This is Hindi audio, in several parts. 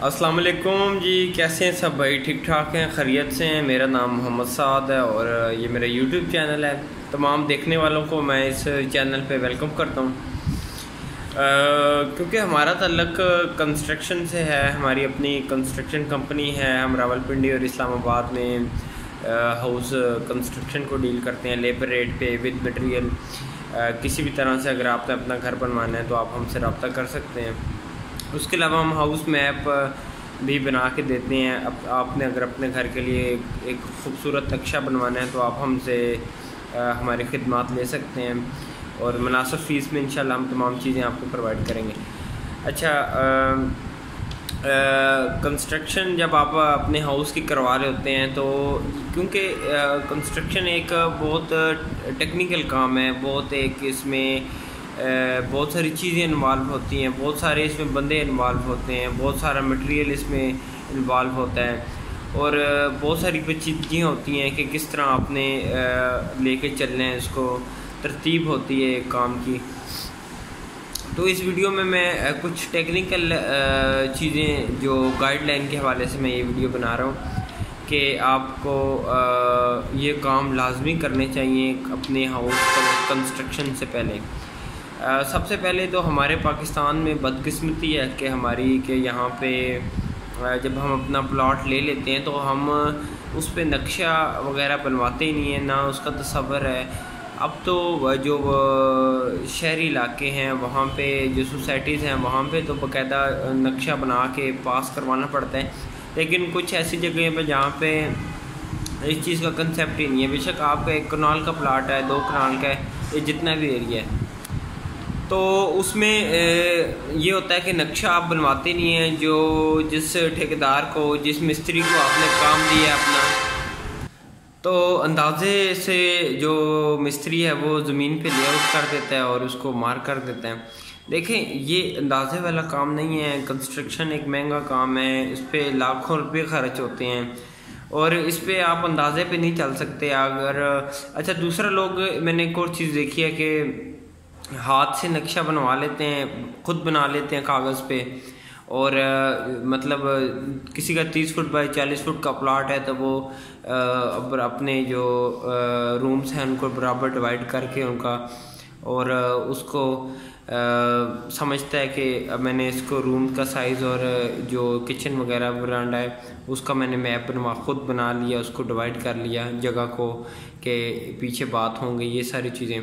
अस्सलाम वालेकुम जी। कैसे हैं सब भाई? ठीक ठाक हैं, खैरियत से हैं। मेरा नाम मोहम्मद साद है और ये मेरा यूट्यूब चैनल है। तमाम देखने वालों को मैं इस चैनल पे वेलकम करता हूँ क्योंकि हमारा ताल्लुक कंस्ट्रक्शन से है। हमारी अपनी कंस्ट्रक्शन कंपनी है। हम रावलपिंडी और इस्लामाबाद में हाउस कंस्ट्रक्शन को डील करते हैं लेबर रेट पे विद मटेरियल। किसी भी तरह से अगर आपने अपना घर बनवाना है तो आप हमसे रब्ता कर सकते हैं। उसके अलावा हम हाउस मैप भी बना के देते हैं। अब आपने अगर अपने घर के लिए एक खूबसूरत नक्शा बनवाना है तो आप हमसे हमारी खिदमात ले सकते हैं और मुनासिब फ़ीस में इंशाल्लाह हम तमाम चीज़ें आपको प्रोवाइड करेंगे। अच्छा, कंस्ट्रक्शन जब आप अपने हाउस की करवा रहे होते हैं तो क्योंकि कंस्ट्रक्शन एक बहुत टेक्निकल काम है, बहुत एक इसमें बहुत सारी चीज़ें इन्वॉल्व होती हैं, बहुत सारे इसमें बंदे इन्वॉल्व होते हैं, बहुत सारा मटेरियल इसमें इन्वॉल्व होता है और बहुत सारी पेचीदगियाँ होती हैं कि किस तरह आपने लेके चलना है, इसको तरतीब होती है एक काम की। तो इस वीडियो में मैं कुछ टेक्निकल चीज़ें जो गाइडलाइन के हवाले से मैं ये वीडियो बना रहा हूँ कि आपको ये काम लाजमी करने चाहिए अपने हाउस कंस्ट्रक्शन से पहले। सबसे पहले तो हमारे पाकिस्तान में बदकिस्मती है कि हमारी कि यहाँ पे जब हम अपना प्लॉट ले लेते हैं तो हम उस पर नक्शा वगैरह बनवाते ही नहीं है, ना उसका तसव्वुर है। अब तो जो शहरी इलाके हैं वहाँ पे जो सोसाइटीज़ हैं वहाँ पे तो बाकायदा नक्शा बना के पास करवाना पड़ता है, लेकिन कुछ ऐसी जगह पे जहाँ पे इस चीज़ का कंसेप्ट ही नहीं है। बेशक आपका 1 कनाल का प्लाट है, 2 कनाल का है, ये जितना भी एरिया है, तो उसमें ये होता है कि नक्शा आप बनवाते नहीं हैं। जो जिस ठेकेदार को, जिस मिस्त्री को आपने काम दिया है अपना, तो अंदाज़े से जो मिस्त्री है वो ज़मीन पे लेआउट कर देता है और उसको मार्क कर देता है। देखें, ये अंदाज़े वाला काम नहीं है। कंस्ट्रक्शन एक महंगा काम है, इस पर लाखों रुपये खर्च होते हैं और इस पर आप अंदाज़े पे नहीं चल सकते। अगर अच्छा, दूसरा लोग, मैंने एक और चीज़ देखी है कि हाथ से नक्शा बनवा लेते हैं, खुद बना लेते हैं कागज़ पे और मतलब किसी का 30 फुट बाई 40 फुट का प्लाट है तो वो अब अपने जो रूम्स हैं उनको बराबर डिवाइड करके उनका और उसको समझता है कि अब मैंने इसको रूम का साइज़ और जो किचन वगैरह बरांडा है उसका मैंने मैप खुद बना लिया, उसको डिवाइड कर लिया जगह को कि पीछे बात होंगे। ये सारी चीज़ें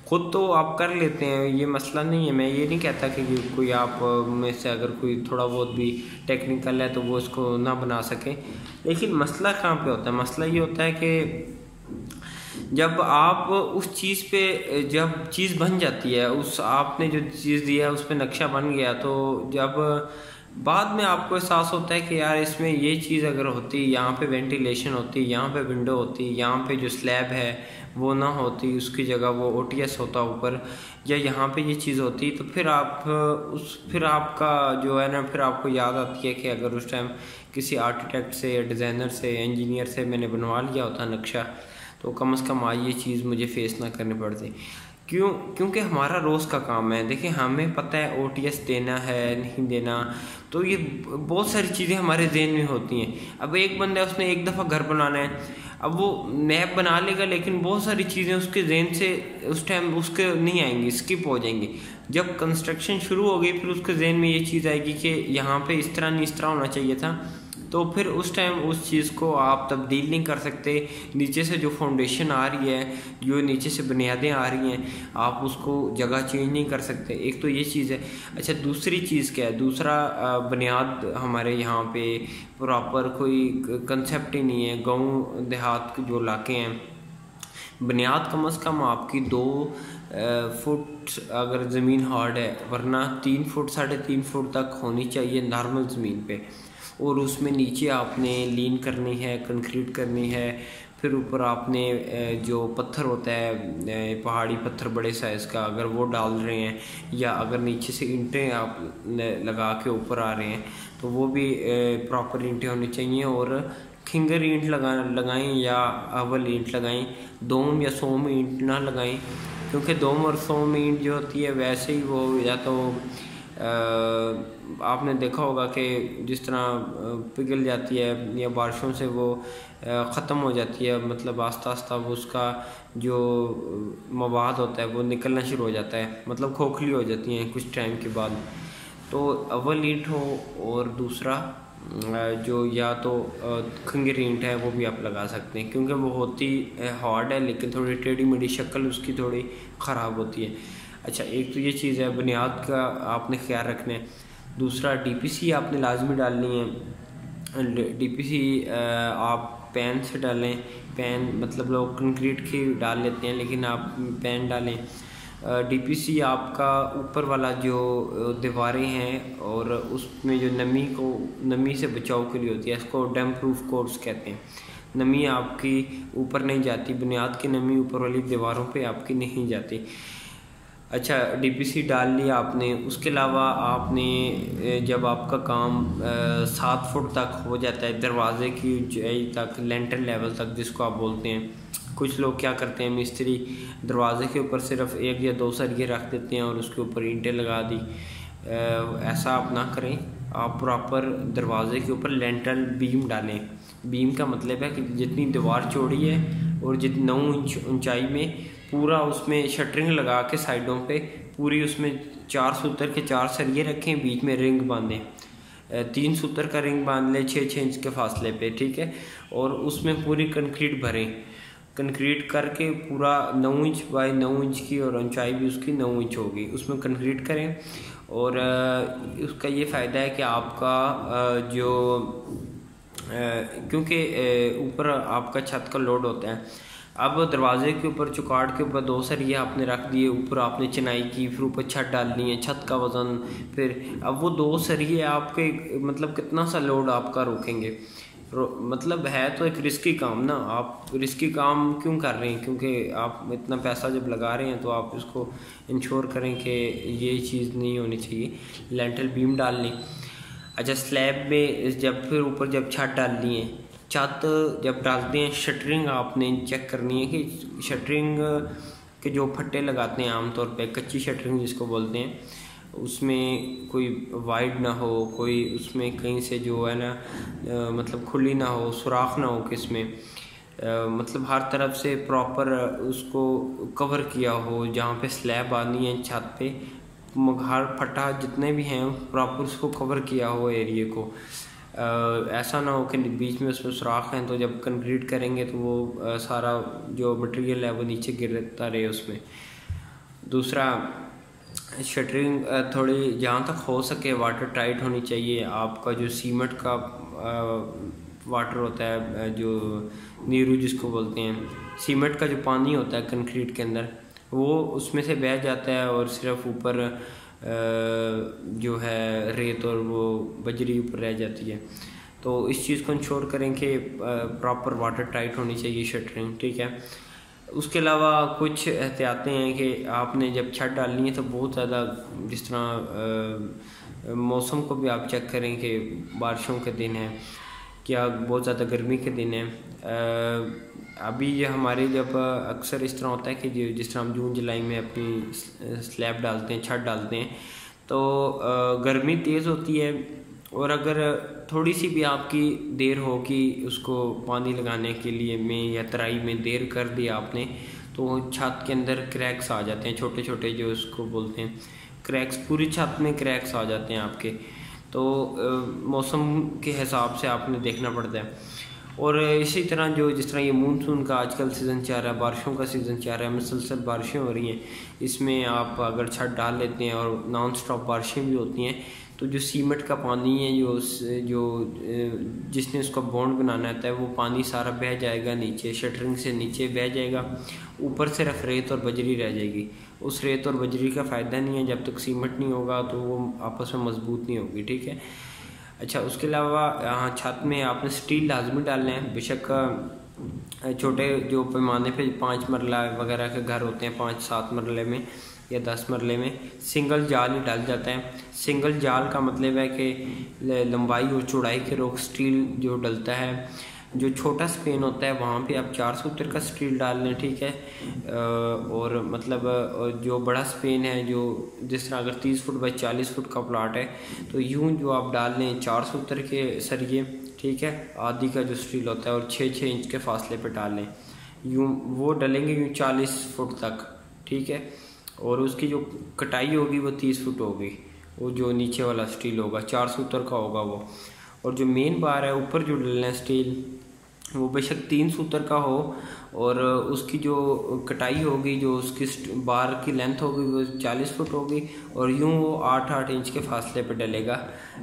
खुद तो आप कर लेते हैं, ये मसला नहीं है। मैं ये नहीं कहता कि कोई आप में से अगर कोई थोड़ा बहुत भी टेक्निकल है तो वो इसको ना बना सके, लेकिन मसला कहाँ पे होता है? मसला ये होता है कि जब आप उस चीज़ पे, जब चीज़ बन जाती है, उस आपने जो चीज़ दिया उस पर नक्शा बन गया, तो जब बाद में आपको एहसास होता है कि यार इसमें ये चीज़ अगर होती, यहाँ पे वेंटिलेशन होती, यहाँ पे विंडो होती, यहाँ पे जो स्लैब है वो ना होती, उसकी जगह वो ओटीएस होता ऊपर, या यहाँ पे ये चीज़ होती, तो फिर आप फिर आपका जो है ना, फिर आपको याद आती है कि अगर उस टाइम किसी आर्किटेक्ट से या डिज़ाइनर से, इंजीनियर से मैंने बनवा लिया होता नक्शा, तो कम से कम आज ये चीज़ मुझे फेस ना करनी पड़ती। क्योंकि हमारा रोज़ का काम है। देखिए, हमें पता है ओटीएस देना है नहीं देना, तो ये बहुत सारी चीज़ें हमारे जहन में होती हैं। अब एक बंदा है, उसने एक दफ़ा घर बनाना है, अब वो मैप बना लेगा लेकिन बहुत सारी चीज़ें उसके जहन से उस टाइम उसके नहीं आएंगी, स्किप हो जाएंगी। जब कंस्ट्रक्शन शुरू हो गई फिर उसके जहन में ये चीज़ आएगी कि यहाँ पे इस तरह नहीं, इस तरह होना चाहिए था, तो फिर उस टाइम उस चीज़ को आप तब्दील नहीं कर सकते। नीचे से जो फाउंडेशन आ रही है, जो नीचे से बुनियादें आ रही हैं, आप उसको जगह चेंज नहीं कर सकते। एक तो ये चीज़ है। अच्छा, दूसरी चीज़ क्या है? दूसरा बुनियाद हमारे यहाँ पे प्रॉपर कोई कंसेप्ट ही नहीं है। गाँव देहात के जो इलाके हैं, बुनियाद कम से कम आपकी 2 फुट अगर ज़मीन हार्ड है, वरना 3 फुट 3.5 फुट तक होनी चाहिए नॉर्मल ज़मीन पे, और उसमें नीचे आपने लीन करनी है, कंक्रीट करनी है। फिर ऊपर आपने जो पत्थर होता है, पहाड़ी पत्थर बड़े साइज़ का, अगर वो डाल रहे हैं, या अगर नीचे से ईंटें आप लगा के ऊपर आ रहे हैं तो वो भी प्रॉपर ईंटें होनी चाहिए। और खिंगर ईंट लगाएं या अवल ईंट लगाएं, दोम या सोम ईंट ना लगाएं, क्योंकि दोम और सोम ईंट जो होती है वैसे ही वो या तो आपने देखा होगा कि जिस तरह पिघल जाती है या बारिशों से वो ख़त्म हो जाती है, मतलब आस्ता आस्ता वो उसका जो मवाद होता है वो निकलना शुरू हो जाता है, मतलब खोखली हो जाती हैं कुछ टाइम के बाद। तो अव्वल ईंट हो और दूसरा जो या तो खंगेर ईंट है वो भी आप लगा सकते हैं, क्योंकि वो होती हार्ड है लेकिन थोड़ी टेढ़ी मेढ़ी शक्ल उसकी थोड़ी ख़राब होती है। अच्छा, एक तो ये चीज़ है, बुनियाद का आपने ख्याल रखना है। दूसरा डीपीसी आपने लाजमी डालनी है। डीपीसी आप पैन से डालें। पैन मतलब लोग कंक्रीट की डाल लेते हैं लेकिन आप पैन डालें। डीपीसी आपका ऊपर वाला जो दीवारें हैं और उसमें जो नमी से बचाव के लिए होती है, इसको डैम्प प्रूफ कोर्स कहते हैं। नमी आपकी ऊपर नहीं जाती, बुनियाद की नमी ऊपर वाली दीवारों पे आपकी नहीं जाती। अच्छा, डीपीसी डाल लिया आपने। उसके अलावा आपने जब आपका काम 7 फुट तक हो जाता है, दरवाजे की ऊंचाई तक, लेंटर लेवल तक जिसको आप बोलते हैं, कुछ लोग क्या करते हैं, मिस्त्री दरवाजे के ऊपर सिर्फ 1 या 2 सरिये रख देते हैं और उसके ऊपर ईंटें लगा दी। ऐसा आप ना करें। आप प्रॉपर दरवाजे के ऊपर लेंटर बीम डालें। बीम का मतलब है कि जितनी दीवार चौड़ी है और जितनी 9 इंच ऊंचाई में पूरा उसमें शटरिंग लगा के साइडों पे पूरी उसमें 4 सूतर के 4 सरिये रखें, बीच में रिंग बांधें। 3 सूतर का रिंग बांध लें 6-6 इंच के फासले पे, ठीक है। और उसमें पूरी कंक्रीट भरें। कंक्रीट करके पूरा 9 इंच बाई 9 इंच की, और ऊंचाई भी उसकी 9 इंच होगी, उसमें कंक्रीट करें। और उसका ये फ़ायदा है कि आपका जो क्योंकि ऊपर आपका छत का लोड होता है। अब दरवाजे के ऊपर चौकाट के ऊपर 2 सरिये आपने रख दिए, ऊपर आपने चिनाई की, फिर ऊपर छत डालनी है, छत का वज़न, फिर अब वो 2 सरिये आपके मतलब कितना सा लोड आपका रोकेंगे। मतलब है तो एक रिस्की काम ना। आप रिस्की काम क्यों कर रहे हैं? क्योंकि आप इतना पैसा जब लगा रहे हैं तो आप इसको इंश्योर करें कि ये चीज़ नहीं होनी चाहिए। लेंटल बीम डाल लें। अच्छा, स्लैब में जब फिर ऊपर जब छत डालनी है, छत जब डालते हैं, शटरिंग आपने चेक करनी है कि शटरिंग के जो फट्टे लगाते हैं आमतौर पे, कच्ची शटरिंग जिसको बोलते हैं, उसमें कोई वाइड ना हो, कोई उसमें कहीं से जो है ना मतलब खुली ना हो, सुराख ना हो किसमें, मतलब हर तरफ से प्रॉपर उसको कवर किया हो। जहाँ पे स्लैब आनी है छत पे, हर फटा जितने भी हैं प्रॉपर उसको कवर किया हो एरिए को। ऐसा ना हो कि बीच में उसमें सुराख हैं तो जब कंक्रीट करेंगे तो वो सारा जो मटेरियल है वो नीचे गिरता रहे उसमें। दूसरा, शटरिंग थोड़ी जहाँ तक हो सके वाटर टाइट होनी चाहिए। आपका जो सीमेंट का वाटर होता है, जो नीरू जिसको बोलते हैं, सीमेंट का जो पानी होता है कंक्रीट के अंदर, वो उसमें से बह जाता है और सिर्फ ऊपर जो है रेत और वो बजरी ऊपर रह जाती है। तो इस चीज़ को इंश्योर करें कि प्रॉपर वाटर टाइट होनी चाहिए शटरिंग, ठीक है। उसके अलावा कुछ एहतियातें हैं कि आपने जब छत डालनी है तो बहुत ज़्यादा, जिस तरह मौसम को भी आप चेक करें कि बारिशों के दिन है क्या बहुत ज़्यादा गर्मी के दिन है। अभी ये हमारे जब अक्सर इस तरह होता है कि जिस तरह हम जून जुलाई में अपनी स्लैब डालते हैं, छत डालते हैं, तो गर्मी तेज़ होती है और अगर थोड़ी सी भी आपकी देर हो कि उसको पानी लगाने के लिए में या तराई में देर कर दिया आपने, तो छत के अंदर क्रैक्स आ जाते हैं, छोटे छोटे जो उसको बोलते हैं क्रैक्स, पूरी छत में क्रैक्स आ जाते हैं आपके। तो मौसम के हिसाब से आपने देखना पड़ता है। और इसी तरह जो जिस तरह ये मानसून का आजकल सीज़न चल रहा है, बारिशों का सीज़न चल रहा है, मुसलसल बारिशें हो रही हैं, इसमें आप अगर छत डाल लेते हैं और नॉन स्टॉप बारिशें भी होती हैं, तो जो सीमेंट का पानी है जो जिसने उसका बॉन्ड बनाना होता है, वो पानी सारा बह जाएगा नीचे, शटरिंग से नीचे बह जाएगा, ऊपर सिर्फ रेत और बजरी रह जाएगी। उस रेत और बजरी का फ़ायदा नहीं है, जब तक सीमेंट नहीं होगा तो वो आपस में मजबूत नहीं होगी, ठीक है। अच्छा, उसके अलावा यहाँ छत में आपने स्टील लाजमी डालना है। बेशक छोटे जो पैमाने पे 5 मरला वगैरह के घर होते हैं, 5-7 मरले में या 10 मरले में सिंगल जाल ही डाल जाता है। सिंगल जाल का मतलब है कि लंबाई और चौड़ाई के रोक स्टील जो डलता है जो छोटा स्पेन होता है वहाँ पे आप 470 का स्टील डाल लें, ठीक है। और मतलब जो बड़ा स्पेन है, जो जिस तरह अगर 30 फुट बाई 40 फुट का प्लाट है तो यूँ जो आप डाल लें 470 के सरिये, ठीक है, आदि का जो स्टील होता है, और 6-6 इंच के फासले पे डाल लें, यूँ वो डलेंगे यूँ 40 फुट तक, ठीक है। और उसकी जो कटाई होगी वो 30 फुट होगी, वो जो नीचे वाला स्टील होगा 470 का होगा वो। और जो मेन बार है ऊपर जो डलना है स्टील, वो बेशक 3 सूत्र का हो, और उसकी जो कटाई होगी, जो उसकी बार की लेंथ होगी वो 40 फुट होगी, और यूँ वो 8-8 इंच के फासले पे डलेगा,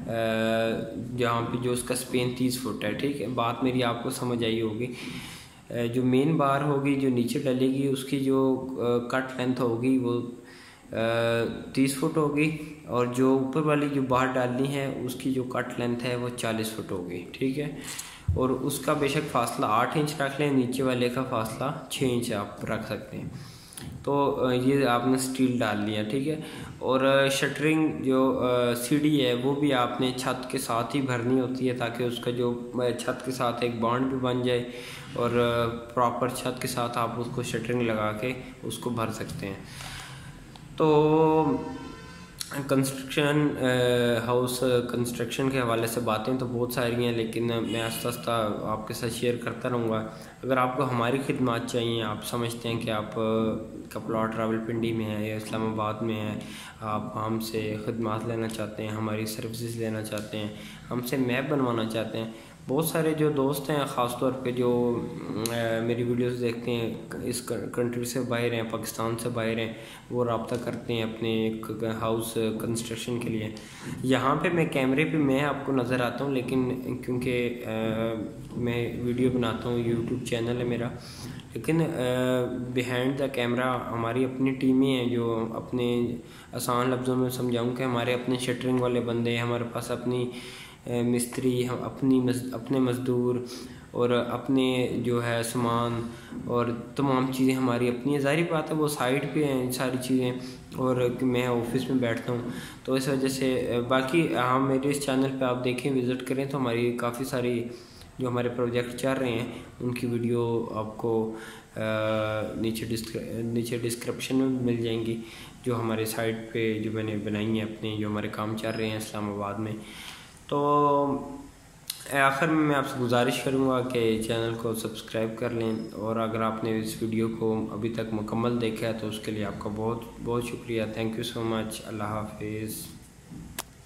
जहाँ पे जो उसका स्पेन 30 फुट है, ठीक है। बात मेरी आपको समझ आई होगी। जो मेन बार होगी जो नीचे डलेगी, उसकी जो कट लेंथ होगी वो 30 फुट होगी, और जो ऊपर वाली जो बार डालनी है उसकी जो कट लेंथ है वो 40 फुट होगी, ठीक है। और उसका बेशक फासला 8 इंच रख लें, नीचे वाले का फासला 6 इंच आप रख सकते हैं। तो ये आपने स्टील डाल लिया, ठीक है। और शटरिंग जो सीढ़ी है वो भी आपने छत के साथ ही भरनी होती है, ताकि उसका जो छत के साथ एक बॉन्ड भी बन जाए, और प्रॉपर छत के साथ आप उसको शटरिंग लगा के उसको भर सकते हैं। तो कंस्ट्रक्शन हाउस कंस्ट्रक्शन के हवाले से बातें तो बहुत सारी हैं, लेकिन मैं आस्ता आस्ता आपके साथ शेयर करता रहूँगा। अगर आपको हमारी खिदमत चाहिए, आप समझते हैं कि आप का प्लॉट रावलपिंडी में है या इस्लामाबाद में है, आप हमसे खिदमत लेना चाहते हैं, हमारी सर्विसेज लेना चाहते हैं, हमसे मैप बनवाना चाहते हैं, बहुत सारे जो दोस्त हैं ख़ास तौर पे जो मेरी वीडियोस देखते हैं इस कंट्री से बाहर हैं, पाकिस्तान से बाहर हैं, वो रब्ता करते हैं अपने हाउस कंस्ट्रक्शन के लिए। यहाँ पे मैं कैमरे पे मैं आपको नज़र आता हूँ, लेकिन क्योंकि मैं वीडियो बनाता हूँ, यूट्यूब चैनल है मेरा, लेकिन बिहाइंड द कैमरा हमारी अपनी टीमें हैं जो अपने आसान लफ्ज़ों में समझाऊँ कि हमारे अपने शटरिंग वाले बंदे हैं, हमारे पास अपनी मिस्त्री, हम अपने मज़दूर और अपने जो है सामान और तमाम चीज़ें हमारी अपनी है। ज़ाहिर बात है वो साइट पे हैं सारी चीज़ें, और मैं ऑफिस में बैठता हूँ, तो इस वजह से बाकी हम मेरे इस चैनल पे आप देखें, विज़िट करें, तो हमारी काफ़ी सारी जो हमारे प्रोजेक्ट चल रहे हैं उनकी वीडियो आपको नीचे डिस्क्रिप्शन में मिल जाएंगी, जो हमारे साइट पे जो मैंने बनाई है अपने, जो हमारे काम चल रहे हैं इस्लामाबाद में। तो आखिर में मैं आपसे गुजारिश करूँगा कि चैनल को सब्सक्राइब कर लें, और अगर आपने इस वीडियो को अभी तक मुकम्मल देखा है तो उसके लिए आपका बहुत बहुत शुक्रिया। Thank you so much. Allah हाफिज़।